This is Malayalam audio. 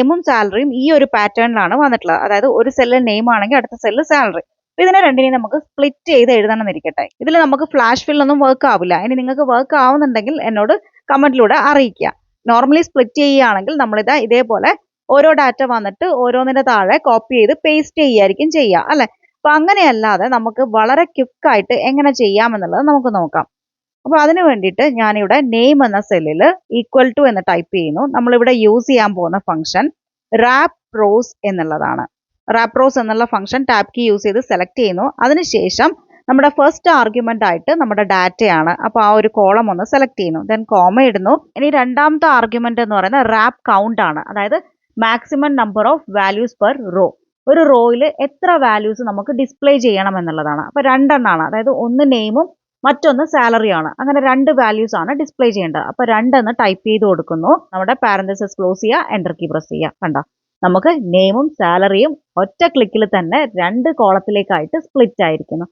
നെയിമും സാലറിയും ഈ ഒരു പാറ്റേണിലാണ് വന്നിട്ടുള്ളത്. അതായത് ഒരു സെല്ലിൽ നെയിം ആണെങ്കിൽ അടുത്ത സെല്ലിൽ സാലറി. ഇതിനെ രണ്ടിനെയും നമുക്ക് സ്പ്ലിറ്റ് ചെയ്ത് എഴുതണം എന്നിരിക്കട്ടെ. ഇതിൽ നമുക്ക് ഫ്ലാഷ് ഫിൽ ഒന്നും വർക്ക് ആവില്ല. ഇനി നിങ്ങൾക്ക് വർക്ക് ആവുന്നുണ്ടെങ്കിൽ എന്നോട് കമന്റിലൂടെ അറിയിക്കുക. നോർമലി സ്പ്ലിറ്റ് ചെയ്യുകയാണെങ്കിൽ നമ്മളിതാ ഇതേപോലെ ഓരോ ഡാറ്റ വന്നിട്ട് ഓരോന്നിന്റെ താഴെ കോപ്പി ചെയ്ത് പേസ്റ്റ് ചെയ്യായിരിക്കും ചെയ്യുക അല്ലെ. അപ്പൊ അങ്ങനെയല്ലാതെ നമുക്ക് വളരെ ക്വിക്കായിട്ട് എങ്ങനെ ചെയ്യാമെന്നുള്ളത് നമുക്ക് നോക്കാം. അപ്പൊ അതിന് വേണ്ടിയിട്ട് ഞാനിവിടെ നെയിം എന്ന സെല്ലിൽ ഈക്വൽ ടു എന്ന് ടൈപ്പ് ചെയ്യുന്നു. നമ്മളിവിടെ യൂസ് ചെയ്യാൻ പോകുന്ന ഫംഗ്ഷൻ റാപ്പ് റോസ് എന്നുള്ളതാണ്. റാപ്പ് റോസ് എന്നുള്ള ഫംഗ്ഷൻ ടാബ് കീ യൂസ് ചെയ്ത് സെലക്ട് ചെയ്യുന്നു. അതിനുശേഷം നമ്മുടെ ഫസ്റ്റ് ആർഗ്യുമെന്റ് ആയിട്ട് നമ്മുടെ ഡാറ്റയാണ്. അപ്പോൾ ആ ഒരു കോളം ഒന്ന് സെലക്ട് ചെയ്യുന്നു. ദെൻ കോമ ഇടുന്നു. ഇനി രണ്ടാമത്തെ ആർഗ്യുമെന്റ് എന്ന് പറയുന്നത് റാപ്പ് കൗണ്ട് ആണ്. അതായത് maximum number of values per row. ഒരു റോയിൽ എത്ര വാല്യൂസ് നമുക്ക് ഡിസ്പ്ലേ ചെയ്യണം എന്നുള്ളതാണ്. അപ്പോൾ രണ്ടെണ്ണമാണ്. അതായത് ഒന്ന് നെയിമും മറ്റൊന്ന് സാലറിയാണ്. അങ്ങനെ രണ്ട് വാല്യൂസ് ആണ് ഡിസ്പ്ലേ ചെയ്യേണ്ടത്. അപ്പോൾ രണ്ടെന്ന് ടൈപ്പ് ചെയ്ത് കൊടുക്കുന്നു. നമ്മുടെ പാരന്തസിസ് ക്ലോസ് ചെയ്യുക, എൻ്റർ കീ പ്രസ് ചെയ്യുക. കണ്ടോ, നമുക്ക് നെയിമും സാലറിയും ഒറ്റ ക്ലിക്കിൽ തന്നെ രണ്ട് കോളത്തിലേക്കായിട്ട് സ്പ്ലിറ്റ് ആയിരിക്കുന്നു.